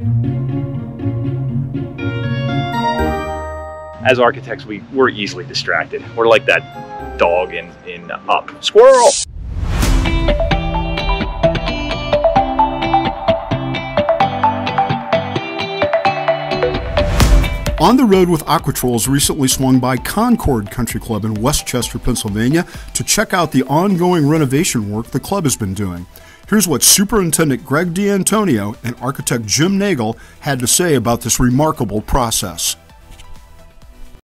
As architects, we're easily distracted. We're like that dog in Up. Squirrel! On the Road with Aquatrols recently swung by Concord Country Club in Westchester, Pennsylvania to check out the ongoing renovation work the club has been doing. Here's what Superintendent Greg D'Antonio and architect Jim Nagle had to say about this remarkable process.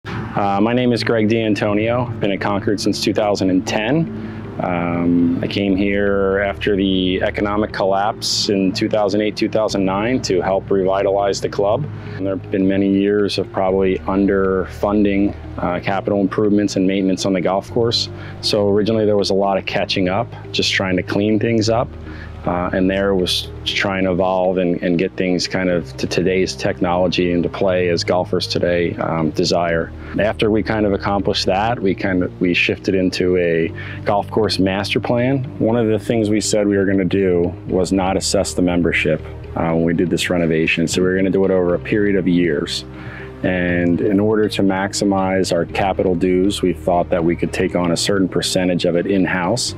My name is Greg D'Antonio. I've been at Concord since 2010. I came here after the economic collapse in 2008-2009 to help revitalize the club. And there have been many years of probably underfunding capital improvements and maintenance on the golf course. So originally there was a lot of catching up, just trying to clean things up. And there was trying to evolve and get things kind of to today's technology and to play as golfers today desire. After we kind of accomplished that, we shifted into a golf course master plan. One of the things we said we were going to do was not assess the membership when we did this renovation. So we were going to do it over a period of years. And in order to maximize our capital dues, we thought that we could take on a certain percentage of it in-house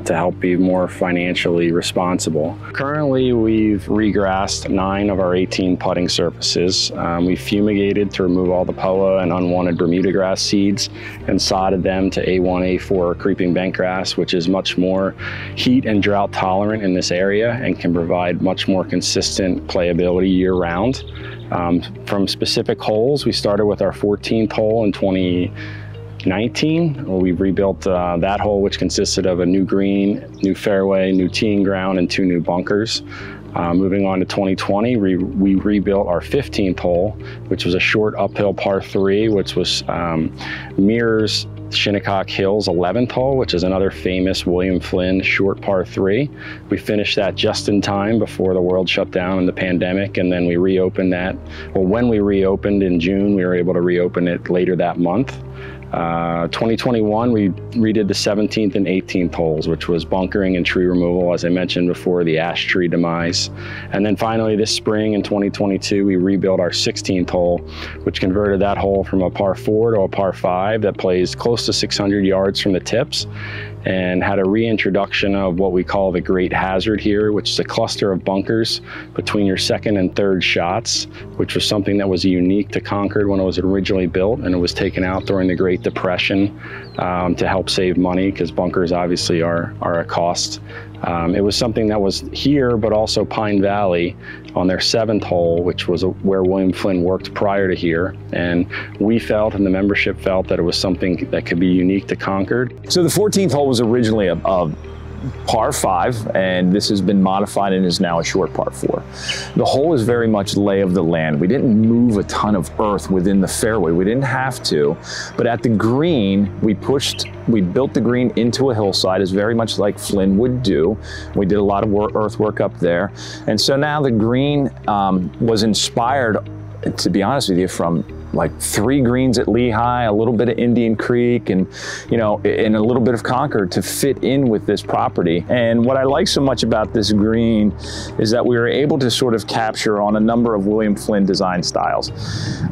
to help be more financially responsible. Currently, we've regrassed 9 of our 18 putting surfaces. We fumigated to remove all the POA and unwanted Bermuda grass seeds and sodded them to A1, A4 creeping bent grass, which is much more heat and drought tolerant in this area and can provide much more consistent playability year-round. From specific holes, we started with our 14th hole in 2019. We rebuilt that hole, which consisted of a new green, new fairway, new teeing ground, and 2 new bunkers. Moving on to 2020, we rebuilt our 15th hole, which was a short uphill par 3, which was mirrors Shinnecock Hills 11th hole, which is another famous William Flynn short par 3. We finished that just in time before the world shut down in the pandemic, and then we reopened that. Well, when we reopened in June, we were able to reopen it later that month. 2021, we redid the 17th and 18th holes, which was bunkering and tree removal, as I mentioned before, the ash tree demise. And then finally this spring in 2022, we rebuilt our 16th hole, which converted that hole from a par 4 to a par 5 that plays close to 600 yards from the tips, and had a reintroduction of what we call the Great Hazard here, which is a cluster of bunkers between your second and third shots, which was something that was unique to Concord when it was originally built, and it was taken out during the Great Depression to help save money, because bunkers obviously are a cost. It was something that was here, but also Pine Valley on their 7th hole, which was where William Flynn worked prior to here. And we felt, and the membership felt, that it was something that could be unique to Concord. So the 14th hole was originally a par 5, and this has been modified and is now a short par 4. The hole is very much lay of the land. We didn't move a ton of earth within the fairway. We didn't have to, but at the green, we built the green into a hillside, as very much like Flynn would do. We did a lot of earthwork up there. And so now the green was inspired, to be honest with you, from like 3 greens at Lehigh, a little bit of Indian Creek, and and a little bit of Concord to fit in with this property. And what I like so much about this green is that we were able to sort of capture on a number of William Flynn design styles.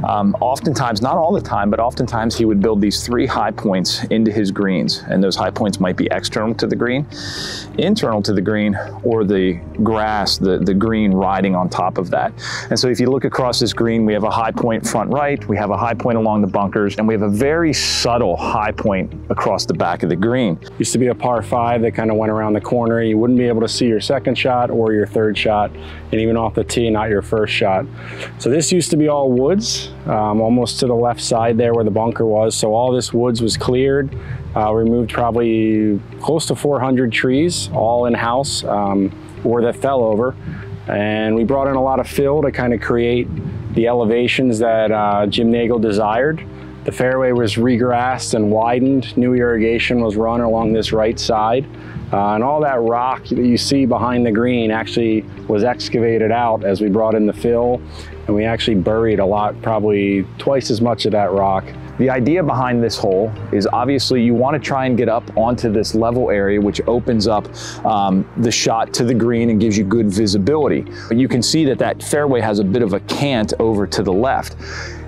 Oftentimes, not all the time, but oftentimes he would build these 3 high points into his greens, and those high points might be external to the green, internal to the green, or the grass, the green riding on top of that. And so if you look across this green, we have a high point front right, we have a high point along the bunkers, and we have a very subtle high point across the back of the green. Used to be a par 5 that kind of went around the corner. You wouldn't be able to see your second shot or your third shot, and even off the tee, not your first shot. So this used to be all woods, almost to the left side there where the bunker was. So all this woods was cleared. Removed probably close to 400 trees, all in-house, or that fell over. And we brought in a lot of fill to kind of create the elevations that Jim Nagle desired. The fairway was regrassed and widened. New irrigation was run along this right side. And all that rock that you see behind the green actually was excavated out as we brought in the fill, and we actually buried a lot, probably twice as much of that rock. The idea behind this hole is obviously you want to try and get up onto this level area, which opens up the shot to the green and gives you good visibility. But you can see that that fairway has a bit of a cant over to the left.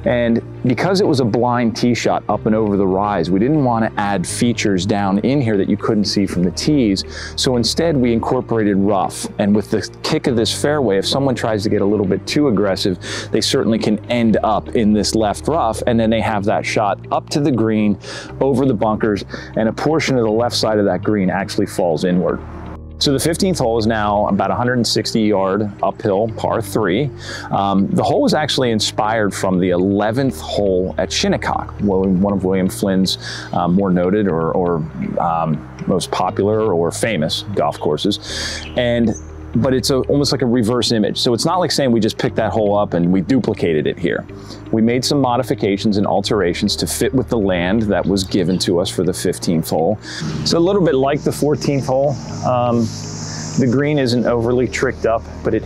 And because it was a blind tee shot up and over the rise, we didn't want to add features down in here that you couldn't see from the tees. So instead we incorporated rough. And with the kick of this fairway, if someone tries to get a little bit too aggressive, they certainly can end up in this left rough, and then they have that shot up to the green, over the bunkers, and a portion of the left side of that green actually falls inward. So the 15th hole is now about 160-yard uphill, par 3. The hole was actually inspired from the 11th hole at Shinnecock, one of William Flynn's more noted or most popular or famous golf courses. But it's almost like a reverse image. So it's not like saying we just picked that hole up and we duplicated it here. We made some modifications and alterations to fit with the land that was given to us for the 15th hole. So a little bit like the 14th hole. The green isn't overly tricked up, but it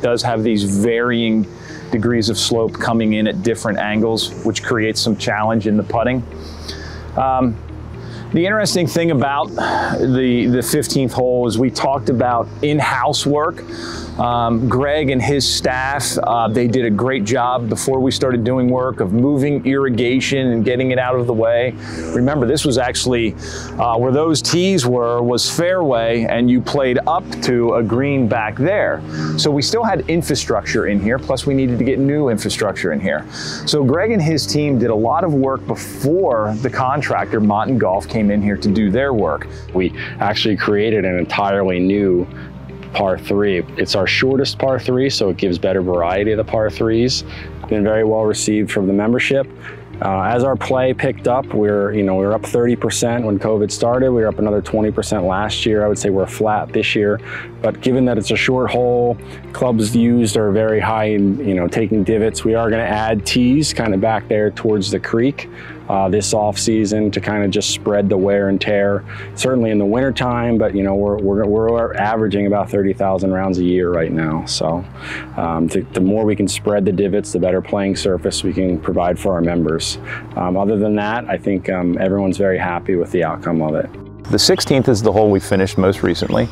does have these varying degrees of slope coming in at different angles, which creates some challenge in the putting. The interesting thing about the 15th hole is we talked about in-house work. Greg and his staff, they did a great job before we started doing work of moving irrigation and getting it out of the way. Remember, this was actually where those tees was fairway, and you played up to a green back there. So we still had infrastructure in here, plus we needed to get new infrastructure in here. So Greg and his team did a lot of work before the contractor, Mott and Golf, came in here to do their work. We actually created an entirely new par 3. It's our shortest par 3, so it gives better variety of the par 3s. Been very well received from the membership. As our play picked up, we were up 30% when COVID started. We were up another 20% last year. I would say we're flat this year. But given that it's a short hole, clubs used are very high in taking divots. We are going to add tees kind of back there towards the creek this off season to kind of just spread the wear and tear. Certainly in the winter time, but we're averaging about 30,000 rounds a year right now. So the more we can spread the divots, the better playing surface we can provide for our members. Other than that, I think everyone's very happy with the outcome of it. The 16th is the hole we finished most recently.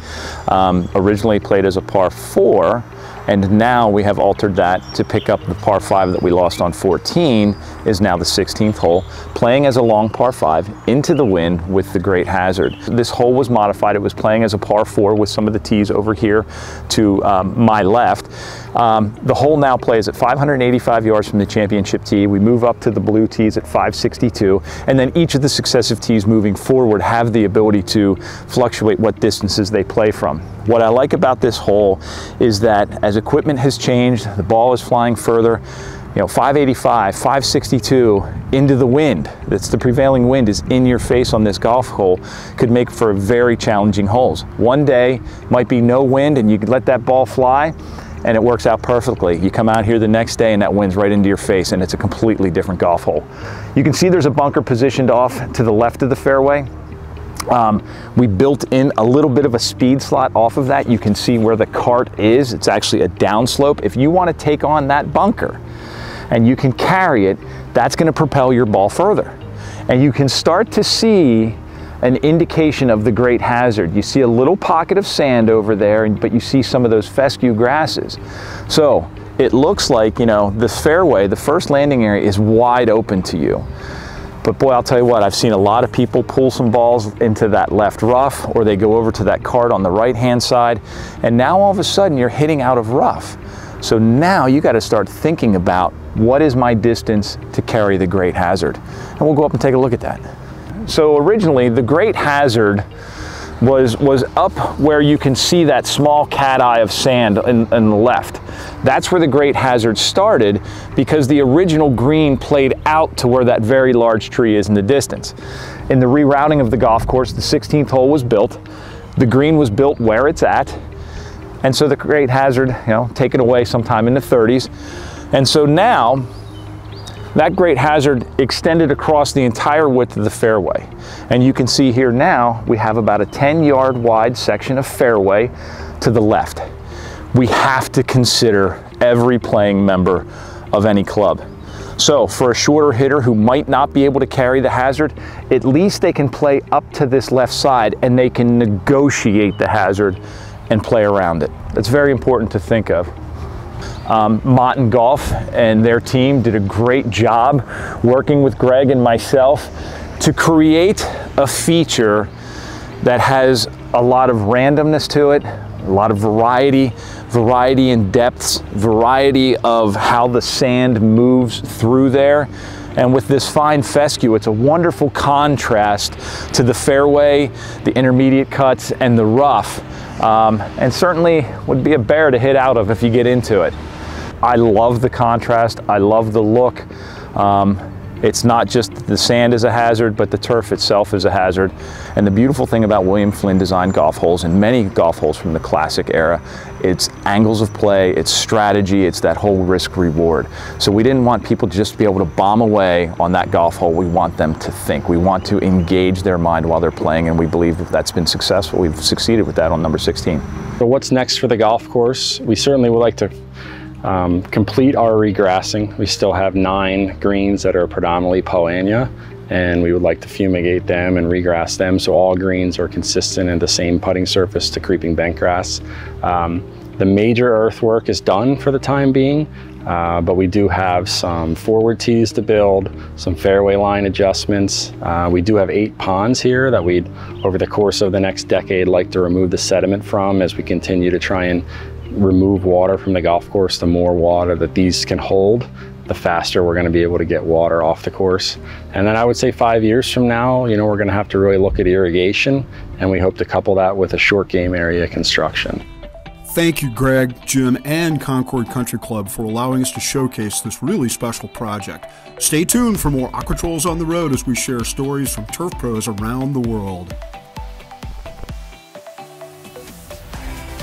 Originally played as a par 4, and now we have altered that to pick up the par 5 that we lost on 14, is now the 16th hole, playing as a long par 5 into the wind with the Great Hazard. This hole was modified. It was playing as a par 4 with some of the tees over here to my left. The hole now plays at 585 yards from the championship tee. We move up to the blue tees at 562, and then each of the successive tees moving forward have the ability to fluctuate what distances they play from. What I like about this hole is that as equipment has changed, the ball is flying further. 585, 562 into the wind, that's the prevailing wind, is in your face on this golf hole, could make for very challenging holes. One day might be no wind and you could let that ball fly and it works out perfectly. You come out here the next day and that wind's right into your face and it's a completely different golf hole. You can see there's a bunker positioned off to the left of the fairway. We built in a little bit of a speed slot off of that. You can see where the cart is. It's actually a downslope. If you want to take on that bunker and you can carry it, that's going to propel your ball further. And you can start to see an indication of the Great Hazard. You see a little pocket of sand over there, but you see some of those fescue grasses. So it looks like, the fairway, the first landing area, is wide open to you. But boy, I'll tell you what, I've seen a lot of people pull some balls into that left rough, or they go over to that cart on the right-hand side, and now all of a sudden you're hitting out of rough. So now you got to start thinking about, what is my distance to carry the Great Hazard? And we'll go up and take a look at that. So originally, the Great Hazard was up where you can see that small cat eye of sand in the left. That's where the Great Hazard started, because the original green played out to where that very large tree is in the distance. In the rerouting of the golf course, the 16th hole was built. The green was built where it's at. And so the Great Hazard, taken away sometime in the 30s. And so now That great hazard extended across the entire width of the fairway. And you can see here now, we have about a 10-yard wide section of fairway to the left. We have to consider every playing member of any club. So for a shorter hitter who might not be able to carry the hazard, at least they can play up to this left side and they can negotiate the hazard and play around it. That's very important to think of. Mott and Golf and their team did a great job working with Greg and myself to create a feature that has a lot of randomness to it, a lot of variety in depths, variety of how the sand moves through there. And with this fine fescue, it's a wonderful contrast to the fairway, the intermediate cuts, and the rough. And certainly would be a bear to hit out of if you get into it. I love the contrast, I love the look. It's not just the sand is a hazard, but the turf itself is a hazard. And the beautiful thing about William Flynn designed golf holes, and many golf holes from the classic era, it's angles of play, it's strategy, it's that whole risk reward. So we didn't want people to just be able to bomb away on that golf hole. We want them to think. We want to engage their mind while they're playing, and we believe that that's been successful. We've succeeded with that on number 16. So what's next for the golf course? We certainly would like to complete our regrassing. We still have 9 greens that are predominantly Poania, and we would like to fumigate them and regrass them so all greens are consistent and the same putting surface to creeping bent grass. The major earthwork is done for the time being, but we do have some forward tees to build, some fairway line adjustments. We do have 8 ponds here that we'd, over the course of the next decade, like to remove the sediment from as we continue to try and remove water from the golf course. The more water that these can hold, the faster we're going to be able to get water off the course. And then I would say 5 years from now, we're going to have to really look at irrigation, and we hope to couple that with a short game area construction. Thank you, Greg, Jim, and Concord Country Club for allowing us to showcase this really special project. Stay tuned for more Aquatrols on the Road as we share stories from turf pros around the world.